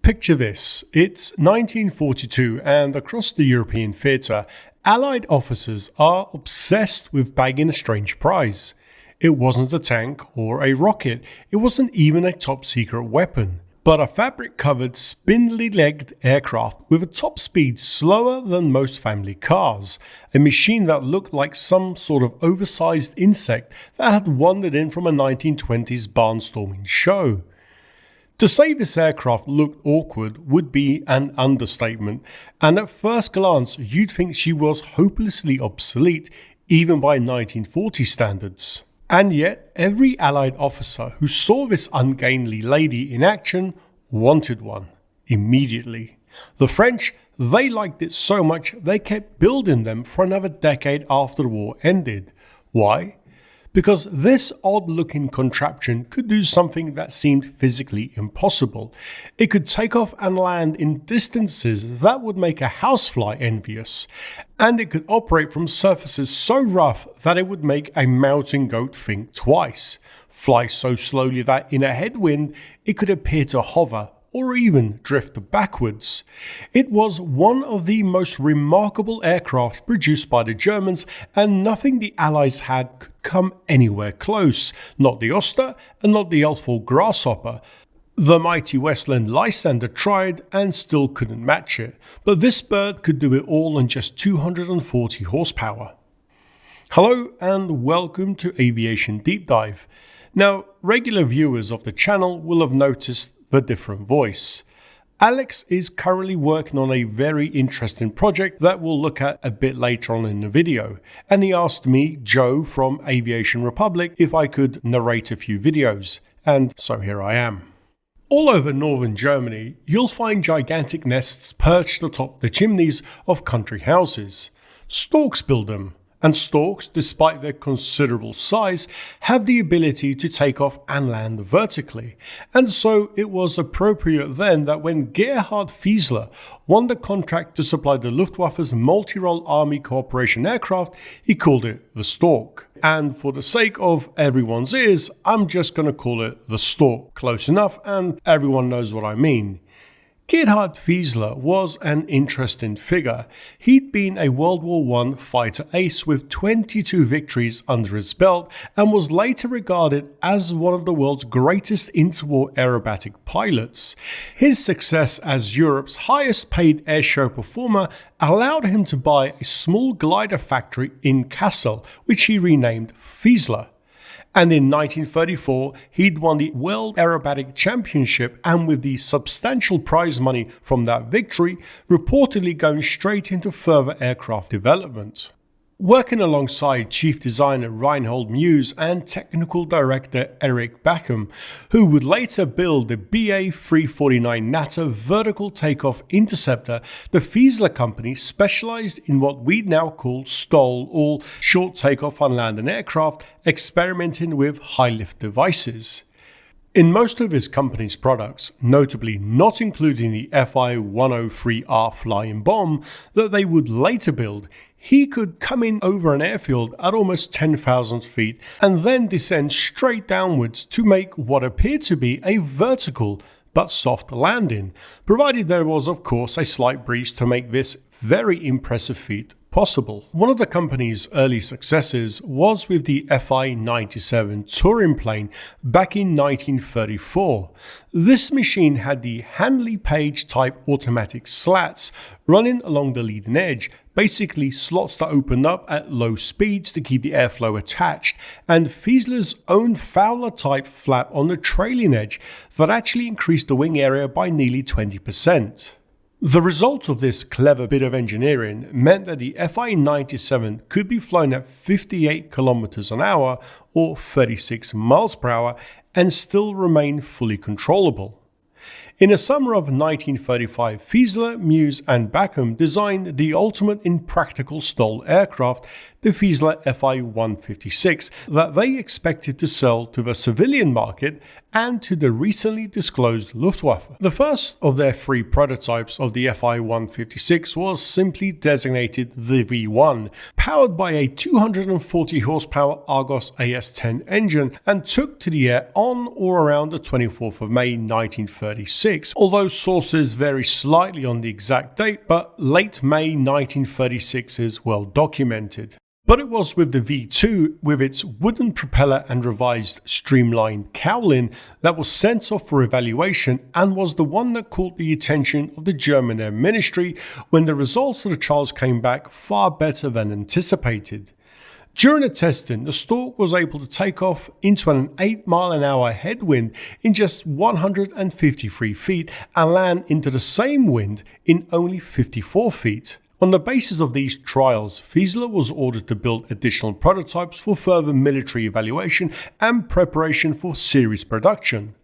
Picture this, it's 1942 and across the European theatre, Allied officers are obsessed with bagging a strange prize. It wasn't a tank or a rocket, it wasn't even a top secret weapon, but a fabric-covered spindly-legged aircraft with a top speed slower than most family cars, a machine that looked like some sort of oversized insect that had wandered in from a 1920s barnstorming show. To say this aircraft looked awkward would be an understatement, and at first glance you'd think she was hopelessly obsolete even by 1940 standards. And yet every Allied officer who saw this ungainly lady in action wanted one immediately. The French, they liked it so much they kept building them for another decade after the war ended. Why? Because this odd-looking contraption could do something that seemed physically impossible. It could take off and land in distances that would make a housefly envious, and it could operate from surfaces so rough that it would make a mountain goat think twice, fly so slowly that in a headwind it could appear to hover or even drift backwards. It was one of the most remarkable aircraft produced by the Germans, and nothing the Allies had could come anywhere close, not the Auster and not the L-4 Grasshopper. The mighty Westland Lysander tried and still couldn't match it, but this bird could do it all on just 240 horsepower. Hello and welcome to Aviation Deep Dive. Now, regular viewers of the channel will have noticed the different voice. Alex is currently working on a very interesting project that we'll look at a bit later on in the video, and he asked me, Joe from Aviation Republic, if I could narrate a few videos, and so here I am. All over northern Germany, you'll find gigantic nests perched atop the chimneys of country houses. Storks build them. And storks, despite their considerable size, have the ability to take off and land vertically. And so it was appropriate then that when Gerhard Fieseler won the contract to supply the Luftwaffe's multi-role army cooperation aircraft, he called it the Stork. And for the sake of everyone's ears, I'm just going to call it the Stork. Close enough, and everyone knows what I mean. Gerhard Fieseler was an interesting figure. He'd been a World War I fighter ace with 22 victories under his belt and was later regarded as one of the world's greatest interwar aerobatic pilots. His success as Europe's highest paid airshow performer allowed him to buy a small glider factory in Kassel, which he renamed Fieseler. And in 1934, he'd won the World Aerobatic Championship, and with the substantial prize money from that victory, reportedly going straight into further aircraft development. Working alongside chief designer Reinhold Muse and technical director Erich Backum, who would later build the BA-349 Natter vertical takeoff interceptor, the Fieseler company specialized in what we'd now call STOL, or short takeoff and landing aircraft, experimenting with high-lift devices. In most of his company's products, notably not including the Fi-103R flying bomb that they would later build, he could come in over an airfield at almost 10,000 feet and then descend straight downwards to make what appeared to be a vertical but soft landing, provided there was of course a slight breeze to make this very impressive feat possible. One of the company's early successes was with the Fi-97 touring plane back in 1934. This machine had the Handley Page type automatic slats running along the leading edge, basically slots that opened up at low speeds to keep the airflow attached, and Fieseler's own Fowler type flap on the trailing edge that actually increased the wing area by nearly 20%. The result of this clever bit of engineering meant that the Fi-97 could be flown at 58 km an hour or 36 miles per hour and still remain fully controllable. In the summer of 1935, Fieseler, Muse and Backum designed the ultimate in practical STOL aircraft, the Fieseler Fi 156, that they expected to sell to the civilian market and to the recently disclosed Luftwaffe. The first of their 3 prototypes of the Fi 156 was simply designated the V1, powered by a 240 horsepower Argos AS-10 engine, and took to the air on or around the 24th of May 1936, although sources vary slightly on the exact date, but late May 1936 is well documented. But it was with the V2, with its wooden propeller and revised streamlined cowling, that was sent off for evaluation and was the one that caught the attention of the German Air Ministry when the results of the trials came back far better than anticipated. During the testing, the Storch was able to take off into an 8-mile-an-hour headwind in just 153 feet and land into the same wind in only 54 feet. On the basis of these trials, Fieseler was ordered to build additional prototypes for further military evaluation and preparation for series production.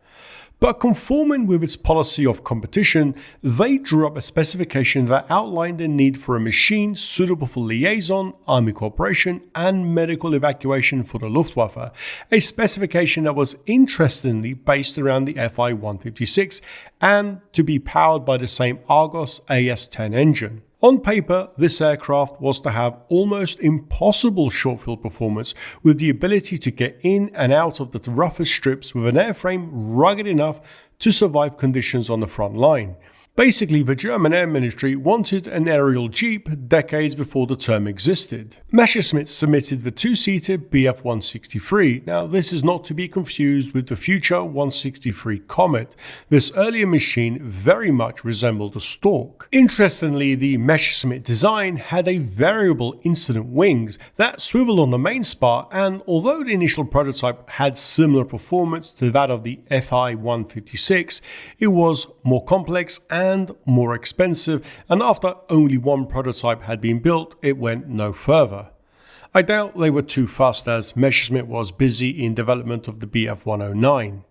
But conforming with its policy of competition, they drew up a specification that outlined the need for a machine suitable for liaison, army cooperation, and medical evacuation for the Luftwaffe, a specification that was interestingly based around the Fi 156 and to be powered by the same Argos AS-10 engine. On paper, this aircraft was to have almost impossible short-field performance, with the ability to get in and out of the roughest strips with an airframe rugged enough to survive conditions on the front line. Basically, the German Air Ministry wanted an aerial jeep decades before the term existed. Messerschmitt submitted the 2-seater Bf 163. Now, this is not to be confused with the future 163 Comet. This earlier machine very much resembled a Storch. Interestingly, the Messerschmitt design had a variable incident wings that swiveled on the main spar, and although the initial prototype had similar performance to that of the Fi 156, it was more complex and more expensive, and after only one prototype had been built, it went no further. I doubt they were too fast, as Messerschmitt was busy in development of the Bf 109.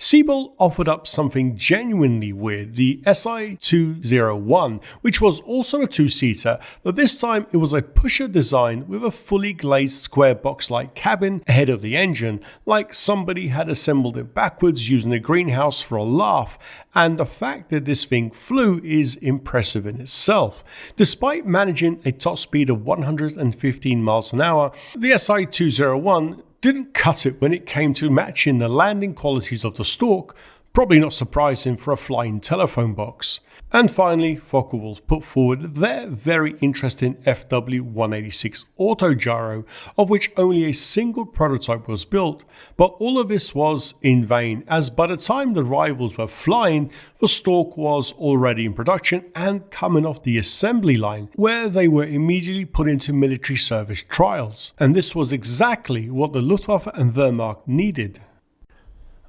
Siebel offered up something genuinely weird, the SI-201, which was also a 2-seater, but this time it was a pusher design with a fully glazed square box-like cabin ahead of the engine, like somebody had assembled it backwards using a greenhouse for a laugh, and the fact that this thing flew is impressive in itself. Despite managing a top speed of 115 miles an hour, the SI-201 didn't cut it when it came to matching the landing qualities of the Storch, probably not surprising for a flying telephone box. And finally, Focke-Wulf put forward their very interesting FW-186 autogyro, of which only a single prototype was built, but all of this was in vain, as by the time the rivals were flying, the Storch was already in production and coming off the assembly line, where they were immediately put into military service trials. And this was exactly what the Luftwaffe and Wehrmacht needed.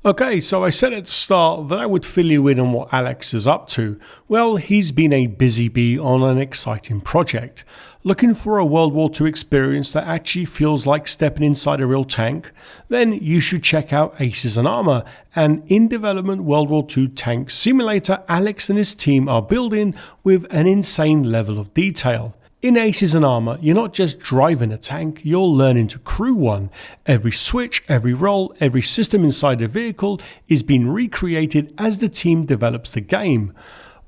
Okay, so I said at the start that I would fill you in on what Alex is up to. Well, he's been a busy bee on an exciting project. Looking for a World War II experience that actually feels like stepping inside a real tank? Then you should check out Aces and Armour, an in-development World War II tank simulator Alex and his team are building with an insane level of detail. In Aces and Armour, you're not just driving a tank, you're learning to crew one. Every switch, every roll, every system inside the vehicle is being recreated as the team develops the game.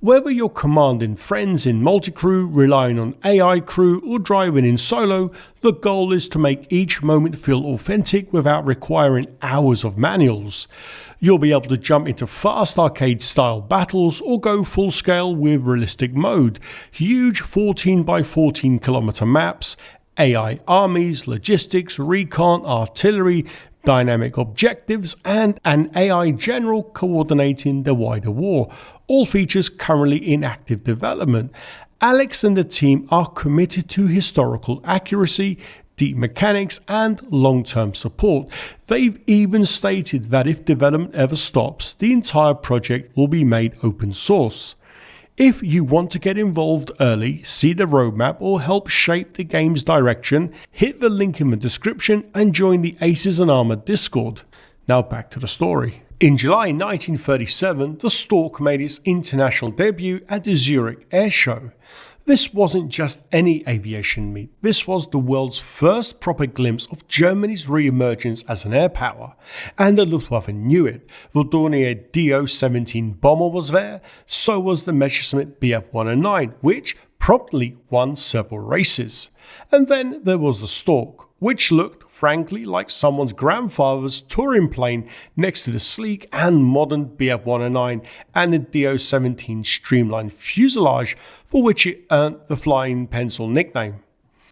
Whether you're commanding friends in multi-crew, relying on AI crew, or driving in solo, the goal is to make each moment feel authentic without requiring hours of manuals. You'll be able to jump into fast arcade-style battles or go full-scale with realistic mode, huge 14x14 kilometer maps, AI armies, logistics, recon, artillery, dynamic objectives, and an AI general coordinating the wider war, all features currently in active development. Alex and the team are committed to historical accuracy, deep mechanics, and long-term support. They've even stated that if development ever stops, the entire project will be made open source. If you want to get involved early, see the roadmap, or help shape the game's direction, hit the link in the description and join the Aces and Armour Discord. Now back to the story. In July 1937, the Storch made its international debut at the Zurich Air Show. This wasn't just any aviation meet, this was the world's first proper glimpse of Germany's re-emergence as an air power, and the Luftwaffe knew it. The Dornier Do-17 bomber was there, so was the Messerschmitt Bf-109, which promptly won several races. And then there was the Storch, which looked, frankly, like someone's grandfather's touring plane next to the sleek and modern Bf-109 and the Do-17 streamlined fuselage, for which it earned the Flying Pencil nickname.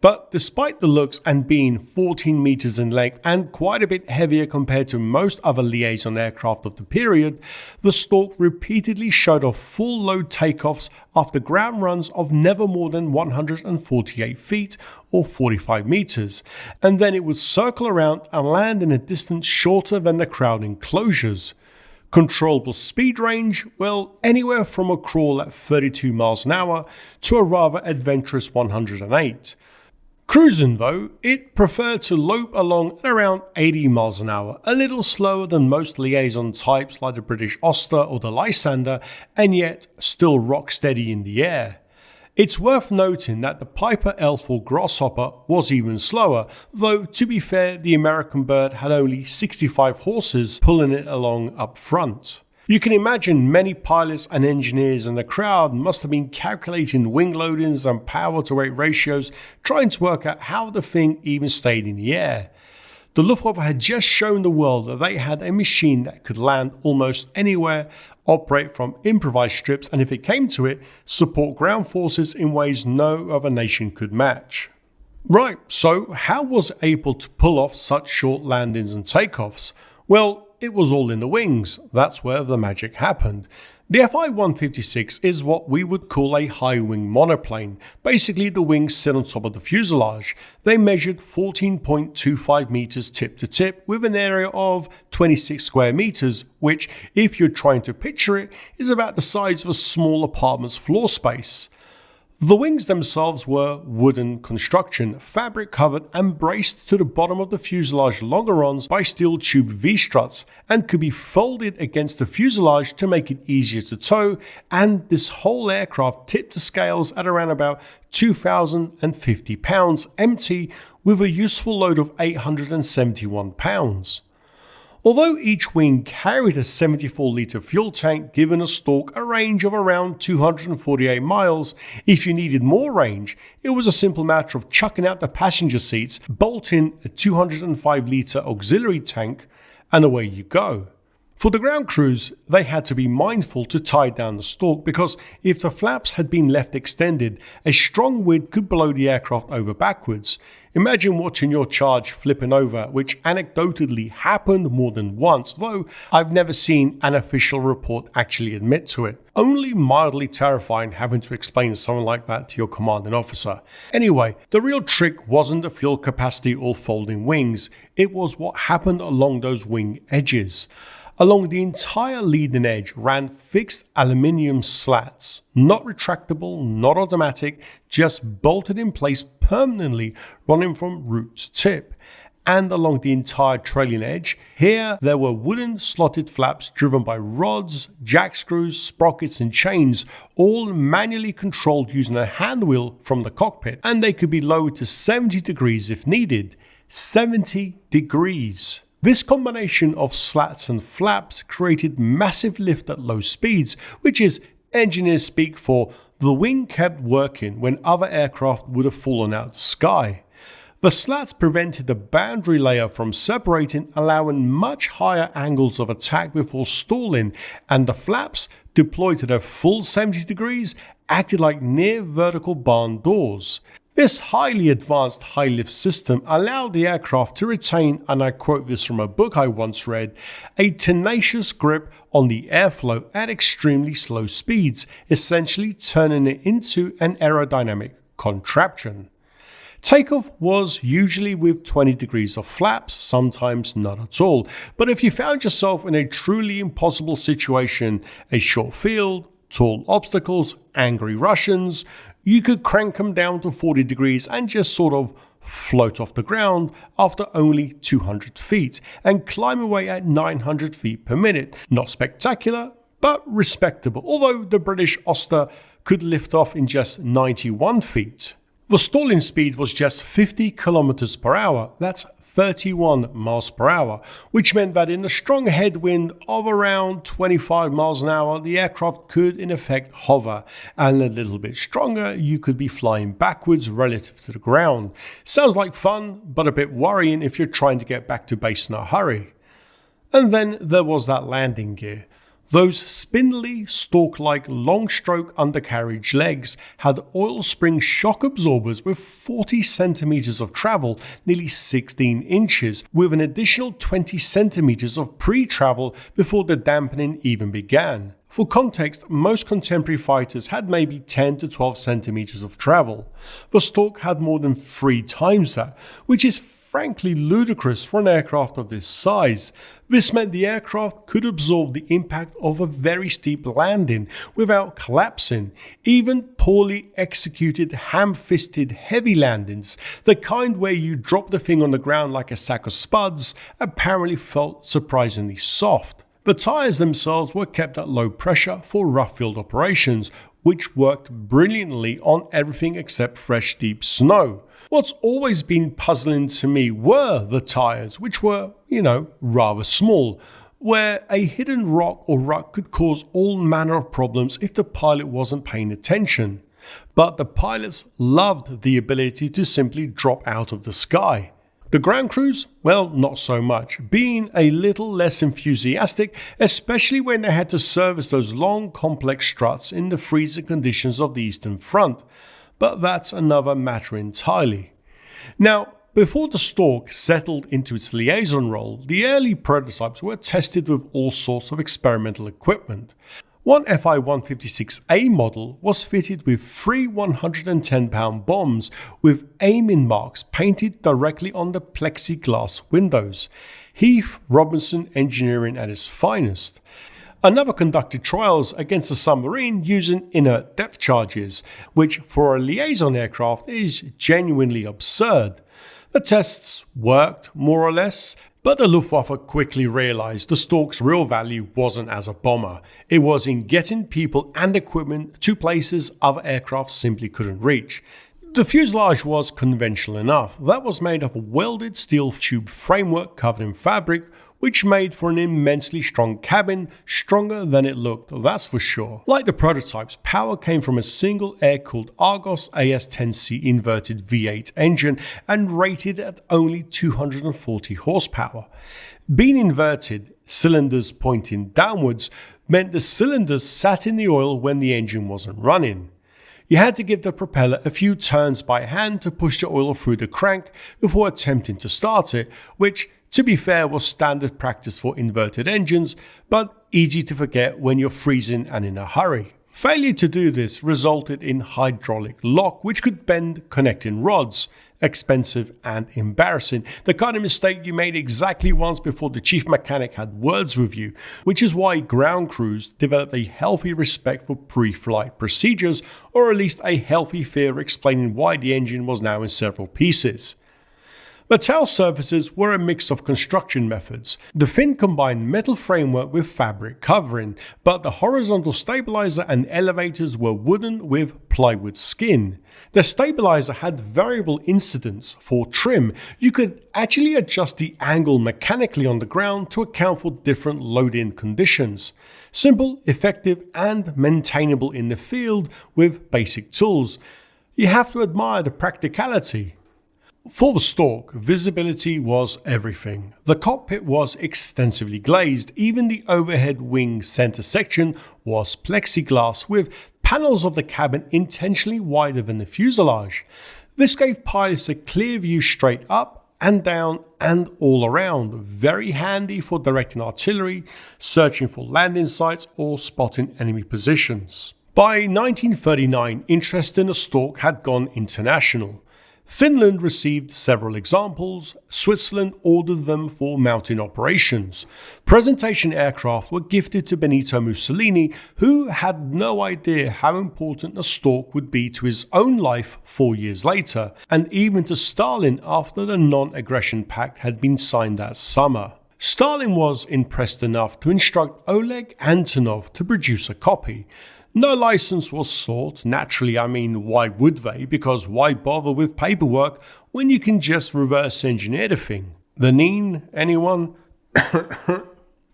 But despite the looks and being 14 meters in length and quite a bit heavier compared to most other Liaison aircraft of the period, the Storch repeatedly showed off full load takeoffs after ground runs of never more than 148 feet or 45 meters, and then it would circle around and land in a distance shorter than the crowd enclosures. Controllable speed range, well, anywhere from a crawl at 32 miles an hour to a rather adventurous 108. Cruising though, it preferred to lope along at around 80 miles an hour, a little slower than most Liaison types like the British Auster or the Lysander, and yet still rock steady in the air. It's worth noting that the Piper L-4 Grasshopper was even slower, though to be fair, the American bird had only 65 horses pulling it along up front. You can imagine many pilots and engineers in the crowd must have been calculating wing loadings and power to weight ratios, trying to work out how the thing even stayed in the air. The Luftwaffe had just shown the world that they had a machine that could land almost anywhere, operate from improvised strips, and if it came to it, support ground forces in ways no other nation could match. Right, so how was it able to pull off such short landings and takeoffs? Well, it was all in the wings. That's where the magic happened. The Fi-156 is what we would call a high-wing monoplane. Basically, the wings sit on top of the fuselage. They measured 14.25 meters tip to tip with an area of 26 square meters, which, if you're trying to picture it, is about the size of a small apartment's floor space. The wings themselves were wooden construction, fabric covered and braced to the bottom of the fuselage longerons by steel tube V-struts, and could be folded against the fuselage to make it easier to tow, and this whole aircraft tipped the scales at around about 2,050 pounds empty with a useful load of 871 pounds. Although each wing carried a 74-litre fuel tank, giving a Storch a range of around 248 miles, if you needed more range, it was a simple matter of chucking out the passenger seats, bolting a 205-litre auxiliary tank, and away you go. For the ground crews, they had to be mindful to tie down the Storch because if the flaps had been left extended, a strong wind could blow the aircraft over backwards. Imagine watching your charge flipping over, which anecdotally happened more than once, though I've never seen an official report actually admit to it. Only mildly terrifying having to explain something like that to your commanding officer. Anyway, the real trick wasn't the fuel capacity or folding wings, it was what happened along those wing edges. Along the entire leading edge ran fixed aluminium slats, not retractable, not automatic, just bolted in place permanently, running from root to tip. And along the entire trailing edge, here there were wooden slotted flaps driven by rods, jack screws, sprockets and chains, all manually controlled using a hand wheel from the cockpit, and they could be lowered to 70 degrees if needed. 70 degrees. This combination of slats and flaps created massive lift at low speeds, which is engineers speak for the wing kept working when other aircraft would have fallen out of the sky. The slats prevented the boundary layer from separating, allowing much higher angles of attack before stalling, and the flaps, deployed to their full 70 degrees, acted like near vertical barn doors. This highly advanced high-lift system allowed the aircraft to retain, and I quote this from a book I once read, a tenacious grip on the airflow at extremely slow speeds, essentially turning it into an aerodynamic contraption. Takeoff was usually with 20 degrees of flaps, sometimes not at all, but if you found yourself in a truly impossible situation, a short field, tall obstacles, angry Russians, you could crank them down to 40 degrees and just sort of float off the ground after only 200 feet and climb away at 900 feet per minute. Not spectacular, but respectable, although the British Auster could lift off in just 91 feet. The stalling speed was just 50 kilometers per hour. That's 31 miles per hour, which meant that in a strong headwind of around 25 miles an hour, the aircraft could in effect hover, and a little bit stronger, you could be flying backwards relative to the ground. Sounds like fun, but a bit worrying if you're trying to get back to base in a hurry. And then there was that landing gear. Those spindly, stalk-like long-stroke undercarriage legs had oil spring shock absorbers with 40 centimeters of travel, nearly 16 inches, with an additional 20 centimeters of pre-travel before the dampening even began. For context, most contemporary fighters had maybe 10 to 12 centimeters of travel. The Storch had more than 3 times that, which is frankly ludicrous for an aircraft of this size. This meant the aircraft could absorb the impact of a very steep landing without collapsing. Even poorly executed, ham-fisted heavy landings, the kind where you drop the thing on the ground like a sack of spuds, apparently felt surprisingly soft. The tyres themselves were kept at low pressure for rough field operations, which worked brilliantly on everything except fresh deep snow. What's always been puzzling to me were the tyres, which were, rather small, where a hidden rock or rut could cause all manner of problems if the pilot wasn't paying attention. But the pilots loved the ability to simply drop out of the sky. The ground crews? Well, not so much, being a little less enthusiastic, especially when they had to service those long, complex struts in the freezing conditions of the Eastern Front. But that's another matter entirely. Now, before the Storch settled into its liaison role, the early prototypes were tested with all sorts of experimental equipment. One Fi-156A model was fitted with 3 110-pound bombs with aiming marks painted directly on the plexiglass windows. Heath Robinson engineering at its finest. Another conducted trials against a submarine using inert depth charges, which for a liaison aircraft is genuinely absurd. The tests worked, more or less, but the Luftwaffe quickly realized the Storch's real value wasn't as a bomber. It was in getting people and equipment to places other aircraft simply couldn't reach. The fuselage was conventional enough. That was made of a welded steel tube framework covered in fabric, which made for an immensely strong cabin, stronger than it looked, that's for sure. Like the prototypes, power came from a single air-cooled Argos AS-10C inverted V8 engine and rated at only 240 horsepower. Being inverted, cylinders pointing downwards, meant the cylinders sat in the oil when the engine wasn't running. You had to give the propeller a few turns by hand to push the oil through the crank before attempting to start it, which, to be fair, was standard practice for inverted engines, but easy to forget when you're freezing and in a hurry. Failure to do this resulted in hydraulic lock, which could bend connecting rods. Expensive and embarrassing. The kind of mistake you made exactly once before the chief mechanic had words with you, which is why ground crews developed a healthy respect for pre-flight procedures, or at least a healthy fear of explaining why the engine was now in several pieces. The tail surfaces were a mix of construction methods. The fin combined metal framework with fabric covering, but the horizontal stabilizer and elevators were wooden with plywood skin. The stabilizer had variable incidence for trim. You could actually adjust the angle mechanically on the ground to account for different load-in conditions. Simple, effective, and maintainable in the field with basic tools. You have to admire the practicality. For the Storch, visibility was everything. The cockpit was extensively glazed. Even the overhead wing center section was plexiglass with panels of the cabin intentionally wider than the fuselage. This gave pilots a clear view straight up and down and all around. Very handy for directing artillery, searching for landing sites, or spotting enemy positions. By 1939, interest in the Storch had gone international. Finland received several examples. Switzerland ordered them for mountain operations. Presentation aircraft were gifted to Benito Mussolini, who had no idea how important the Storch would be to his own life 4 years later, and even to Stalin after the non-aggression pact had been signed that summer. Stalin was impressed enough to instruct Oleg Antonov to produce a copy. No license was sought. Naturally, why would they? Because why bother with paperwork when you can just reverse engineer the thing? The Neen, anyone?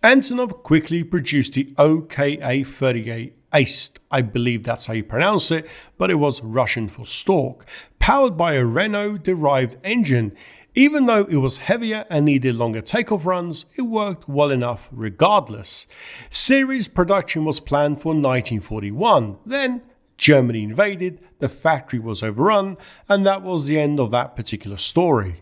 Antonov quickly produced the OKA-38 Aist, I believe that's how you pronounce it, but it was Russian for Storch, powered by a Renault-derived engine. Even though it was heavier and needed longer takeoff runs, it worked well enough regardless. Series production was planned for 1941. Then Germany invaded, the factory was overrun, and that was the end of that particular story.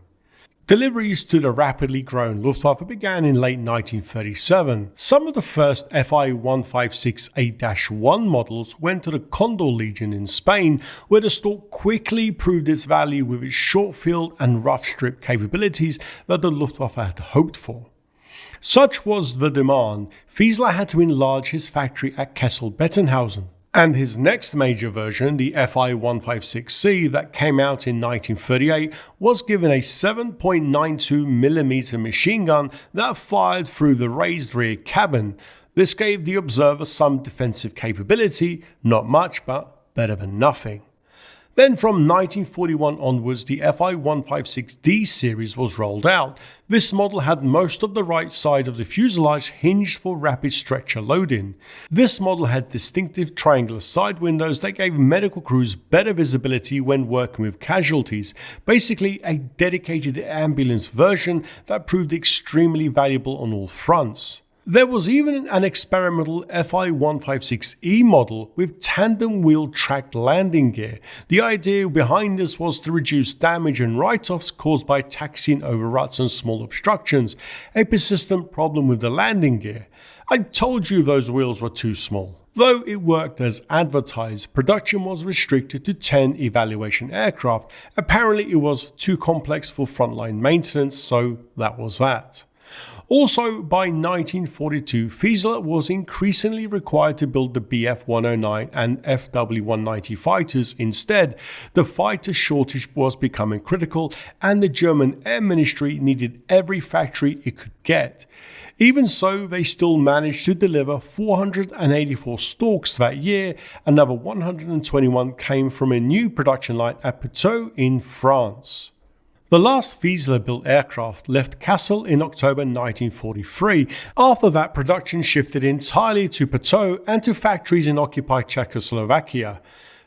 Deliveries to the rapidly growing Luftwaffe began in late 1937. Some of the first Fi 156-8-1 models went to the Condor Legion in Spain, where the Storch quickly proved its value with its short field and rough strip capabilities that the Luftwaffe had hoped for. Such was the demand, Fieseler had to enlarge his factory at Kessel-Bettenhausen. And his next major version, the Fi 156C that came out in 1938, was given a 7.92mm machine gun that fired through the raised rear cabin. This gave the observer some defensive capability, not much, but better than nothing. Then from 1941 onwards, the Fi 156D series was rolled out. This model had most of the right side of the fuselage hinged for rapid stretcher loading. This model had distinctive triangular side windows that gave medical crews better visibility when working with casualties, basically a dedicated ambulance version that proved extremely valuable on all fronts. There was even an experimental Fi 156E model with tandem wheel tracked landing gear. The idea behind this was to reduce damage and write-offs caused by taxiing over ruts and small obstructions, a persistent problem with the landing gear. I told you those wheels were too small. Though it worked as advertised, production was restricted to 10 evaluation aircraft. Apparently it was too complex for frontline maintenance, so that was that. Also, by 1942, Fieseler was increasingly required to build the Bf-109 and FW-190 fighters instead. The fighter shortage was becoming critical, and the German Air Ministry needed every factory it could get. Even so, they still managed to deliver 484 Storchs that year. Another 121 came from a new production line at Puteaux in France. The last Fieseler-built aircraft left Kassel in October 1943. After that, production shifted entirely to Puteaux and to factories in occupied Czechoslovakia.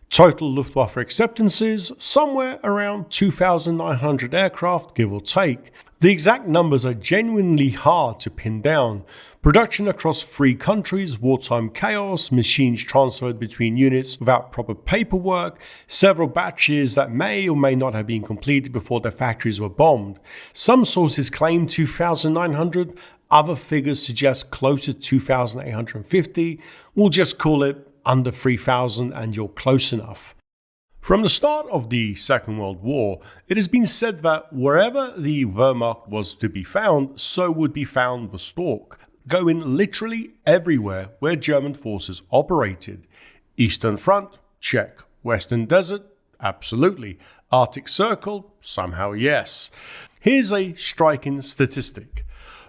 Total Luftwaffe acceptances, somewhere around 2,900 aircraft, give or take. The exact numbers are genuinely hard to pin down. Production across 3 countries, wartime chaos, machines transferred between units without proper paperwork, several batches that may or may not have been completed before their factories were bombed. Some sources claim 2,900, other figures suggest closer to 2,850. We'll just call it under 3,000 and you're close enough. From the start of the Second World War, it has been said that wherever the Wehrmacht was to be found, so would be found the Storch, going literally everywhere where German forces operated. Eastern Front? Check. Western Desert? Absolutely. Arctic Circle? Somehow yes. Here's a striking statistic.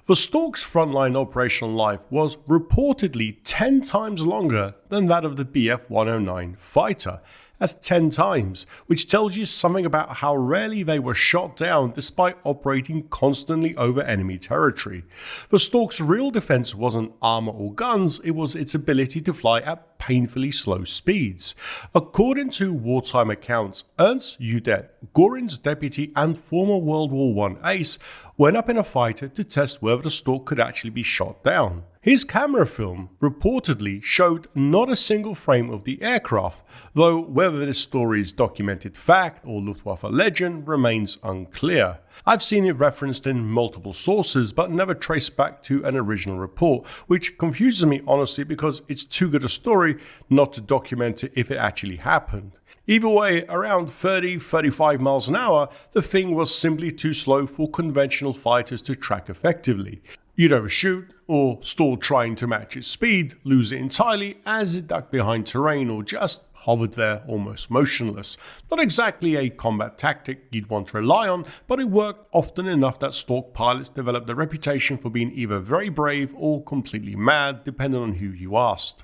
The Storch's frontline operational life was reportedly 10 times longer than that of the Bf-109 fighter. That's 10 times, which tells you something about how rarely they were shot down despite operating constantly over enemy territory. The Storch's real defense wasn't armor or guns, it was its ability to fly at painfully slow speeds. According to wartime accounts, Ernst Udet, Göring's deputy and former World War I ace, went up in a fighter to test whether the Storch could actually be shot down. His camera film reportedly showed not a single frame of the aircraft, though whether this story is documented fact or Luftwaffe legend remains unclear. I've seen it referenced in multiple sources but never traced back to an original report, which confuses me honestly because it's too good a story not to document it if it actually happened. Either way, around 30-35 miles an hour, the thing was simply too slow for conventional fighters to track effectively. You'd overshoot, or stall trying to match its speed, lose it entirely as it ducked behind terrain or just hovered there almost motionless. Not exactly a combat tactic you'd want to rely on, but it worked often enough that Storch pilots developed a reputation for being either very brave or completely mad, depending on who you asked.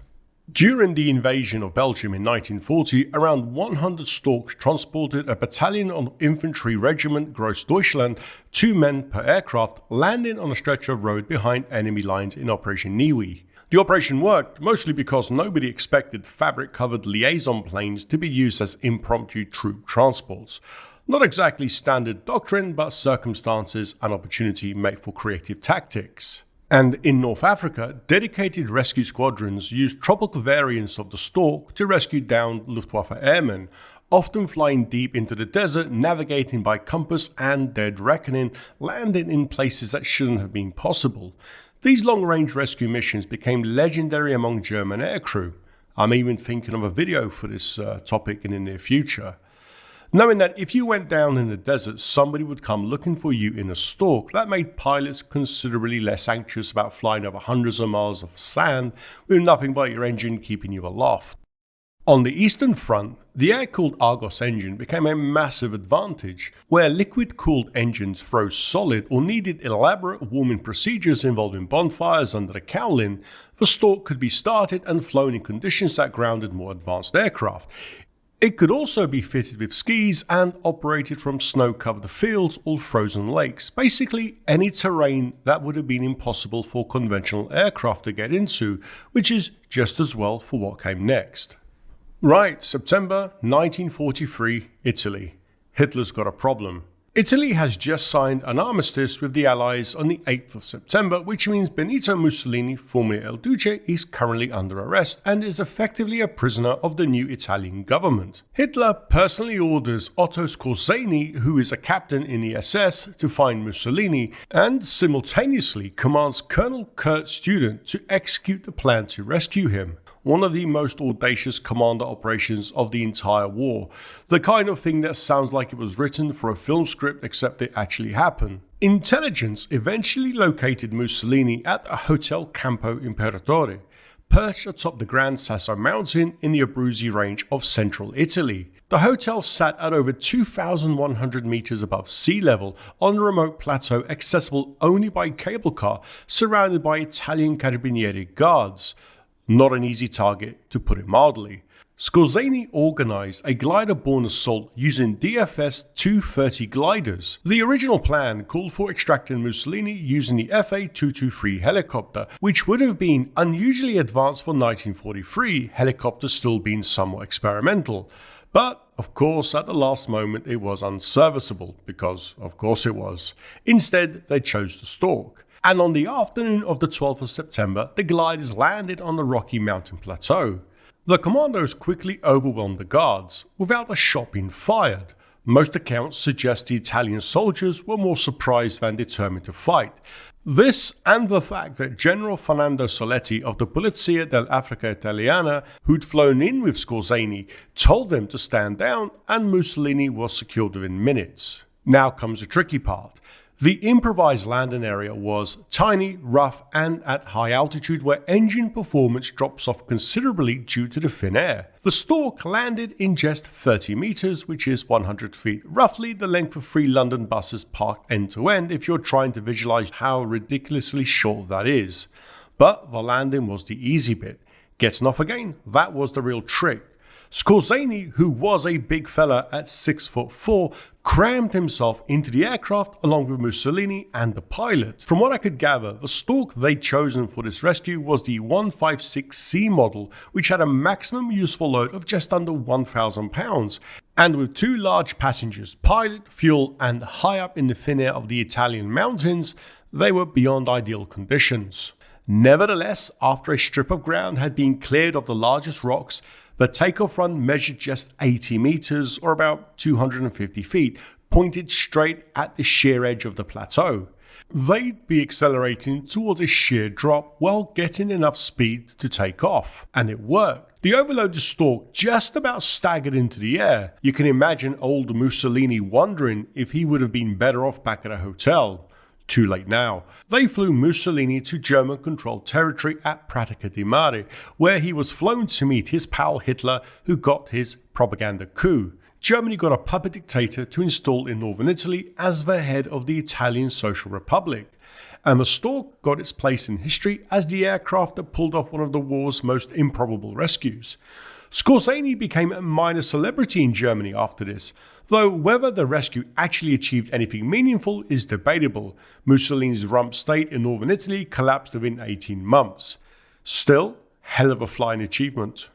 During the invasion of Belgium in 1940, around 100 Storch transported a battalion of infantry regiment Großdeutschland, 2 men per aircraft, landing on a stretch of road behind enemy lines in Operation Niwi. The operation worked mostly because nobody expected fabric-covered Liaison planes to be used as impromptu troop transports. Not exactly standard doctrine, but circumstances and opportunity make for creative tactics. And in North Africa, dedicated rescue squadrons used tropical variants of the Storch to rescue downed Luftwaffe airmen, often flying deep into the desert, navigating by compass and dead reckoning, landing in places that shouldn't have been possible. These long-range rescue missions became legendary among German aircrew. I'm even thinking of a video for this topic in the near future. Knowing that if you went down in the desert, somebody would come looking for you in a Storch, that made pilots considerably less anxious about flying over hundreds of miles of sand with nothing but your engine keeping you aloft. On the Eastern Front, the air-cooled Argos engine became a massive advantage. Where liquid-cooled engines froze solid or needed elaborate warming procedures involving bonfires under the cowling, the Storch could be started and flown in conditions that grounded more advanced aircraft. It could also be fitted with skis and operated from snow-covered fields or frozen lakes, basically any terrain that would have been impossible for conventional aircraft to get into, which is just as well for what came next. Right, September 1943, Italy. Hitler's got a problem. Italy has just signed an armistice with the Allies on the 8th of September, which means Benito Mussolini, formerly El Duce, is currently under arrest and is effectively a prisoner of the new Italian government. Hitler personally orders Otto Skorzeny, who is a captain in the SS, to find Mussolini, and simultaneously commands Colonel Kurt Student to execute the plan to rescue him. One of the most audacious commander operations of the entire war. The kind of thing that sounds like it was written for a film script, except it actually happened. Intelligence eventually located Mussolini at a Hotel Campo Imperatore, perched atop the Gran Sasso mountain in the Abruzzi range of central Italy. The hotel sat at over 2,100 meters above sea level on a remote plateau accessible only by cable car, surrounded by Italian Carabinieri guards. Not an easy target, to put it mildly. Skorzeny organized a glider-borne assault using DFS-230 gliders. The original plan called for extracting Mussolini using the FA-223 helicopter, which would have been unusually advanced for 1943, helicopters still being somewhat experimental. But, of course, at the last moment it was unserviceable, because of course it was. Instead, they chose the Storch. And on the afternoon of the 12th of September, the gliders landed on the rocky mountain plateau. The commandos quickly overwhelmed the guards, without a shot being fired. Most accounts suggest the Italian soldiers were more surprised than determined to fight. This, and the fact that General Fernando Soletti of the Polizia dell'Africa Italiana, who'd flown in with Skorzeny, told them to stand down, and Mussolini was secured within minutes. Now comes the tricky part. The improvised landing area was tiny, rough, and at high altitude where engine performance drops off considerably due to the thin air. The Storch landed in just 30 meters, which is 100 feet, roughly the length of 3 London buses parked end to end if you're trying to visualize how ridiculously short that is. But the landing was the easy bit. Getting off again, that was the real trick. Skorzeny, who was a big fella at 6'4", crammed himself into the aircraft along with Mussolini and the pilot. From what I could gather, the Storch they'd chosen for this rescue was the 156C model, which had a maximum useful load of just under 1,000 pounds. And with 2 large passengers, pilot, fuel, and high up in the thin air of the Italian mountains, they were beyond ideal conditions. Nevertheless, after a strip of ground had been cleared of the largest rocks, the takeoff run measured just 80 meters, or about 250 feet, pointed straight at the sheer edge of the plateau. They'd be accelerating towards a sheer drop while getting enough speed to take off. And it worked. The overloaded Storch just about staggered into the air. You can imagine old Mussolini wondering if he would have been better off back at a hotel. Too late now. They flew Mussolini to German-controlled territory at Pratica di Mare, where he was flown to meet his pal Hitler, who got his propaganda coup. Germany got a puppet dictator to install in northern Italy as the head of the Italian Social Republic, and the Storch got its place in history as the aircraft that pulled off one of the war's most improbable rescues. Skorzeny became a minor celebrity in Germany after this, though whether the rescue actually achieved anything meaningful is debatable. Mussolini's rump state in northern Italy collapsed within 18 months. Still, hell of a flying achievement.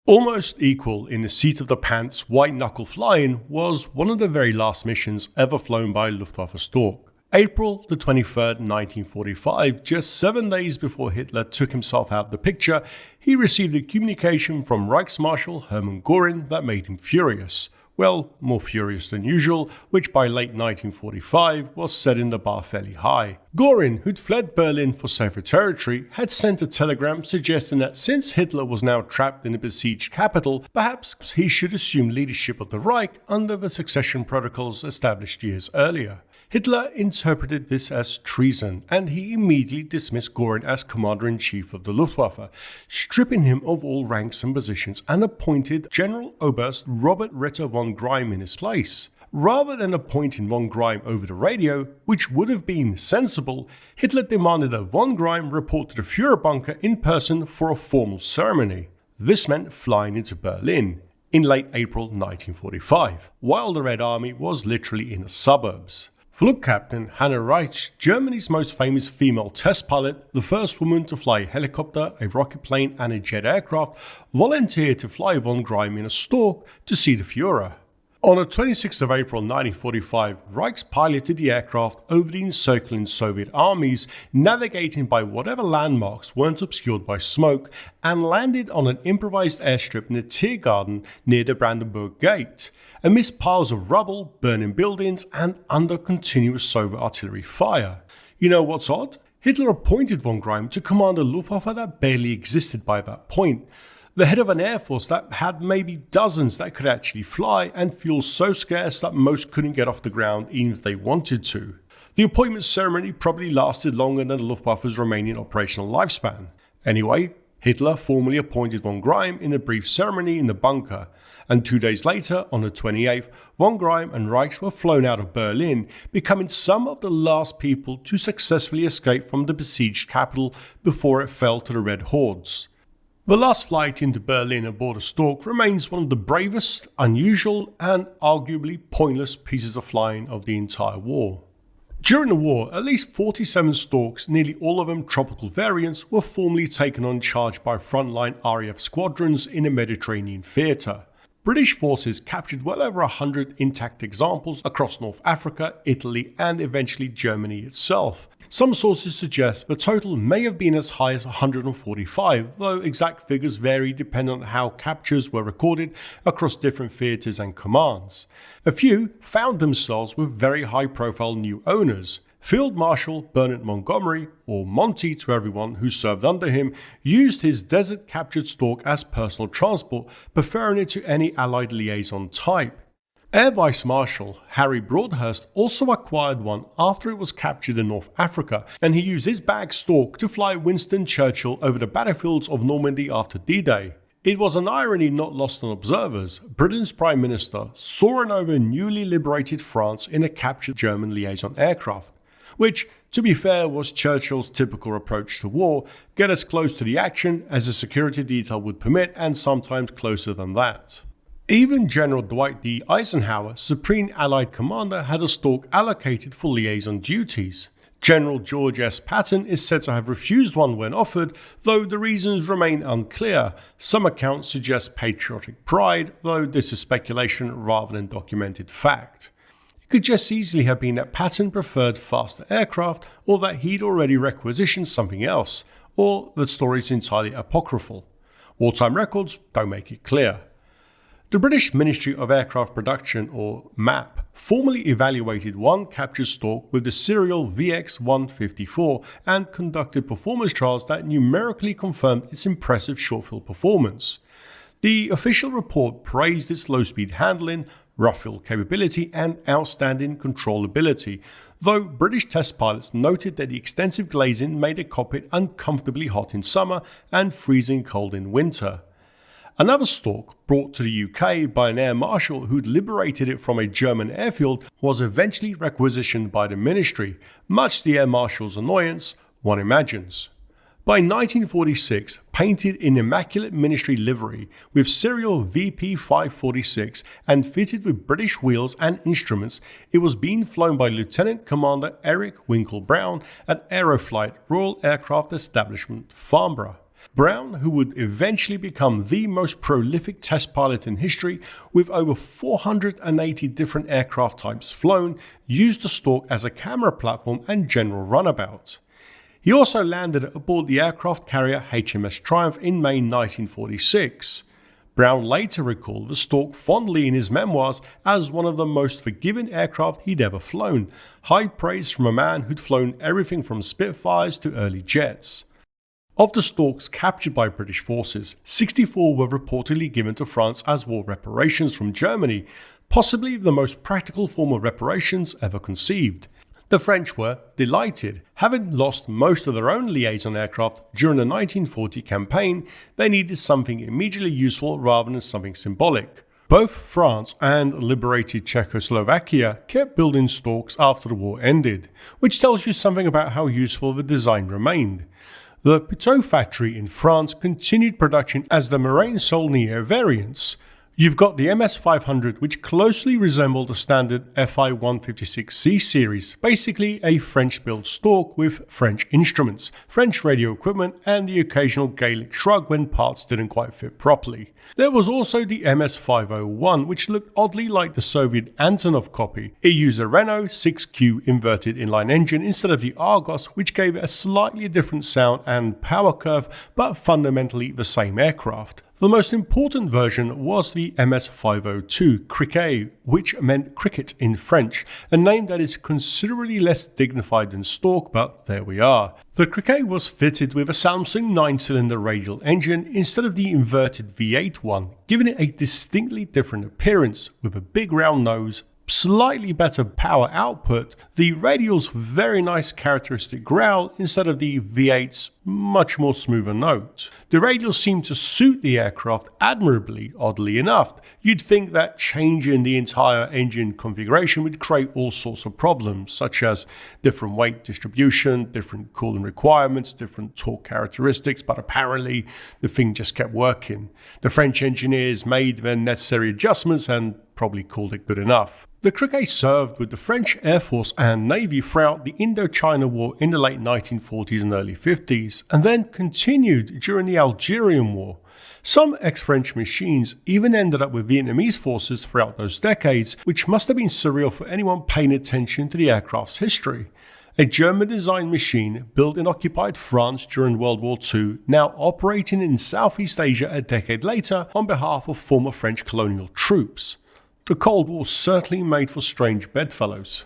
Almost equal in the seat of the pants white-knuckle flying was one of the very last missions ever flown by Luftwaffe Storch. April the 23rd, 1945, just 7 days before Hitler took himself out of the picture, he received a communication from Reichsmarshal Hermann Göring that made him furious. Well, more furious than usual, which by late 1945 was setting the bar fairly high. Göring, who'd fled Berlin for safer territory, had sent a telegram suggesting that since Hitler was now trapped in a besieged capital, perhaps he should assume leadership of the Reich under the succession protocols established years earlier. Hitler interpreted this as treason, and he immediately dismissed Göring as Commander-in-Chief of the Luftwaffe, stripping him of all ranks and positions, and appointed General Oberst Robert Ritter von Greim in his place. Rather than appointing von Greim over the radio, which would have been sensible, Hitler demanded that von Greim report to the Führer bunker in person for a formal ceremony. This meant flying into Berlin in late April 1945, while the Red Army was literally in the suburbs. Flugkapitän Hanne Reitsch, Germany's most famous female test pilot, the first woman to fly a helicopter, a rocket plane and a jet aircraft, volunteered to fly von Greim in a Storch to see the Führer. On the 26th of April 1945, Reitsch piloted the aircraft over the encircling Soviet armies, navigating by whatever landmarks weren't obscured by smoke, and landed on an improvised airstrip in the Tiergarten near the Brandenburg Gate, amidst piles of rubble, burning buildings, and under continuous Soviet artillery fire. You know what's odd? Hitler appointed von Greim to command a Luftwaffe that barely existed by that point. The head of an air force that had maybe dozens that could actually fly, and fuel so scarce that most couldn't get off the ground even if they wanted to. The appointment ceremony probably lasted longer than the Luftwaffe's remaining operational lifespan. Anyway, Hitler formally appointed von Greim in a brief ceremony in the bunker, and 2 days later, on the 28th, von Greim and Reich were flown out of Berlin, becoming some of the last people to successfully escape from the besieged capital before it fell to the Red Hordes. The last flight into Berlin aboard a Storch remains one of the bravest, unusual, and arguably pointless pieces of flying of the entire war. During the war, at least 47 Storchs, nearly all of them tropical variants, were formally taken on charge by frontline RAF squadrons in the Mediterranean theatre. British forces captured well over 100 intact examples across North Africa, Italy, and eventually Germany itself. Some sources suggest the total may have been as high as 145, though exact figures vary depending on how captures were recorded across different theatres and commands. A few found themselves with very high-profile new owners. Field Marshal Bernard Montgomery, or Monty to everyone who served under him, used his desert-captured Storch as personal transport, preferring it to any Allied liaison type. Air Vice Marshal Harry Broadhurst also acquired one after it was captured in North Africa, and he used his bag Storch to fly Winston Churchill over the battlefields of Normandy after D-Day. It was an irony not lost on observers. Britain's Prime Minister soaring over newly liberated France in a captured German liaison aircraft, which, to be fair, was Churchill's typical approach to war: get as close to the action as a security detail would permit, and sometimes closer than that. Even General Dwight D. Eisenhower, Supreme Allied Commander, had a Storch allocated for liaison duties. General George S. Patton is said to have refused one when offered, though the reasons remain unclear. Some accounts suggest patriotic pride, though this is speculation rather than documented fact. It could just easily have been that Patton preferred faster aircraft, or that he'd already requisitioned something else, or the story is entirely apocryphal. Wartime records don't make it clear. The British Ministry of Aircraft Production, or MAP, formally evaluated one captured Storch with the serial VX-154 and conducted performance trials that numerically confirmed its impressive short-field performance. The official report praised its low-speed handling, rough-field capability, and outstanding controllability, though British test pilots noted that the extensive glazing made the cockpit uncomfortably hot in summer and freezing cold in winter. Another Storch, brought to the UK by an air marshal who'd liberated it from a German airfield, was eventually requisitioned by the ministry, much to the air marshal's annoyance, one imagines. By 1946, painted in immaculate ministry livery with serial VP 546 and fitted with British wheels and instruments, it was being flown by Lieutenant Commander Eric Winkle Brown at Aeroflight Royal Aircraft Establishment, Farnborough. Brown, who would eventually become the most prolific test pilot in history with over 480 different aircraft types flown, used the Storch as a camera platform and general runabout. He also landed aboard the aircraft carrier HMS Triumph in May 1946. Brown later recalled the Storch fondly in his memoirs as one of the most forgiving aircraft he'd ever flown, high praise from a man who'd flown everything from Spitfires to early jets. Of the Storchs captured by British forces, 64 were reportedly given to France as war reparations from Germany, possibly the most practical form of reparations ever conceived. The French were delighted. Having lost most of their own Liaison aircraft during the 1940 campaign, they needed something immediately useful rather than something symbolic. Both France and liberated Czechoslovakia kept building Storchs after the war ended, which tells you something about how useful the design remained. The Puteaux factory in France continued production as the Morane-Saulnier variants. You've got the MS-500, which closely resembled the standard Fi-156C series, basically a French-built Storch with French instruments, French radio equipment, and the occasional Gaelic shrug when parts didn't quite fit properly. There was also the MS-501, which looked oddly like the Soviet Antonov copy. It used a Renault 6Q inverted inline engine instead of the Argos, which gave it a slightly different sound and power curve, but fundamentally the same aircraft. The most important version was the MS-502 Cricket, which meant cricket in French, a name that is considerably less dignified than Storch, but there we are. The Cricket was fitted with a Samsung 9-cylinder radial engine instead of the inverted V8 one, giving it a distinctly different appearance with a big round nose, slightly better power output, the radial's very nice characteristic growl instead of the V8's much more smoother note. The radial seemed to suit the aircraft admirably, oddly enough. You'd think that changing the entire engine configuration would create all sorts of problems, such as different weight distribution, different cooling requirements, different torque characteristics, but apparently the thing just kept working. The French engineers made their necessary adjustments and probably called it good enough. The Cricket served with the French Air Force and Navy throughout the Indochina War in the late 1940s and early 50s, and then continued during the Algerian War. Some ex-French machines even ended up with Vietnamese forces throughout those decades, which must have been surreal for anyone paying attention to the aircraft's history. A German-designed machine built in occupied France during World War II, now operating in Southeast Asia a decade later on behalf of former French colonial troops. The Cold War certainly made for strange bedfellows.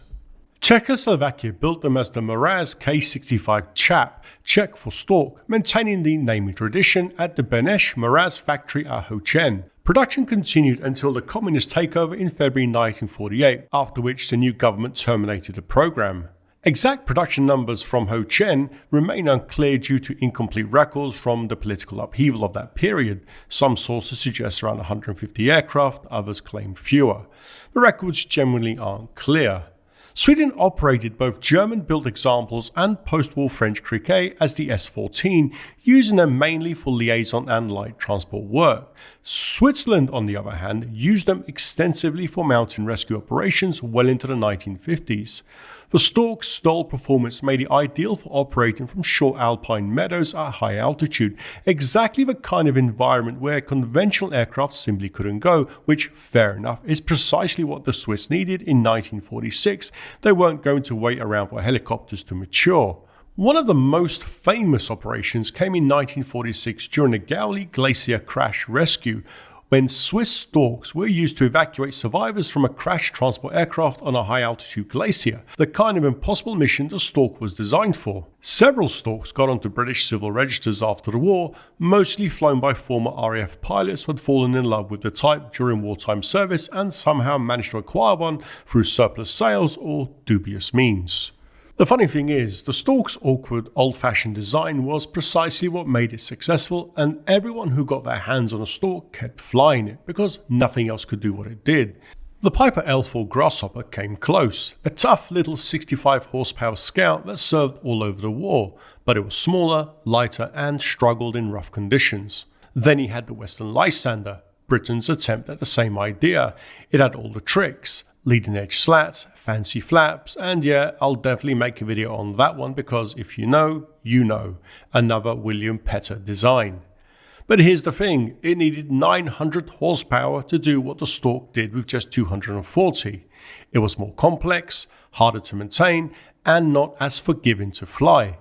Czechoslovakia built them as the Mraz K65 Chap, Czech for Storch, maintaining the naming tradition at the Beneš Mraz factory at Hochen. Production continued until the communist takeover in February 1948, after which the new government terminated the program. Exact production numbers from Hochen remain unclear due to incomplete records from the political upheaval of that period. Some sources suggest around 150 aircraft, others claim fewer. The records generally aren't clear. Sweden operated both German-built examples and post-war French Cricket as the S-14, using them mainly for liaison and light transport work. Switzerland, on the other hand, used them extensively for mountain rescue operations well into the 1950s. The Storch's STOL performance made it ideal for operating from short alpine meadows at high altitude, exactly the kind of environment where conventional aircraft simply couldn't go, which, fair enough, is precisely what the Swiss needed in 1946. They weren't going to wait around for helicopters to mature. One of the most famous operations came in 1946 during the Gauli Glacier crash rescue, when Swiss Storchs were used to evacuate survivors from a crashed transport aircraft on a high-altitude glacier, the kind of impossible mission the Storch was designed for. Several Storchs got onto British civil registers after the war, mostly flown by former RAF pilots who had fallen in love with the type during wartime service and somehow managed to acquire one through surplus sales or dubious means. The funny thing is, the Storch's awkward old-fashioned design was precisely what made it successful, and everyone who got their hands on a Storch kept flying it because nothing else could do what it did. The Piper L-4 Grasshopper came close, a tough little 65 horsepower scout that served all over the war, but it was smaller, lighter and struggled in rough conditions. Then he had the Westland Lysander, Britain's attempt at the same idea. It had all the tricks, leading edge slats, fancy flaps, and yeah, I'll definitely make a video on that one because if you know, you know. Another William Petter design. But here's the thing, it needed 900 horsepower to do what the Storch did with just 240. It was more complex, harder to maintain, and not as forgiving to fly.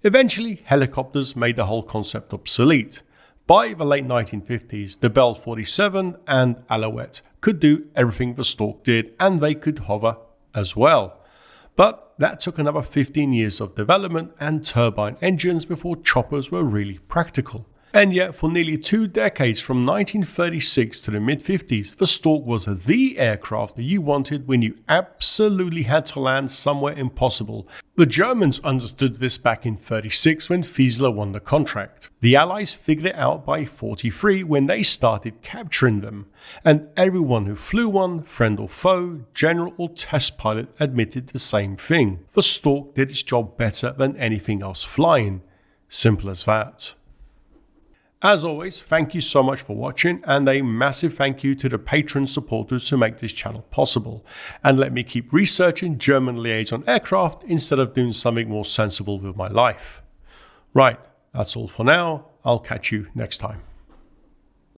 Eventually, helicopters made the whole concept obsolete. By the late 1950s, the Bell 47 and Alouette could do everything the Storch did, and they could hover as well. But that took another 15 years of development and turbine engines before choppers were really practical. And yet, for nearly 2 decades from 1936 to the mid-50s, the Storch was the aircraft that you wanted when you absolutely had to land somewhere impossible. The Germans understood this back in 36 when Fieseler won the contract. The Allies figured it out by 43 when they started capturing them. And everyone who flew one, friend or foe, general or test pilot, admitted the same thing. The Storch did its job better than anything else flying. Simple as that. As always, thank you so much for watching, and a massive thank you to the Patreon supporters who make this channel possible and let me keep researching German Liaison aircraft instead of doing something more sensible with my life. Right, that's all for now. I'll catch you next time.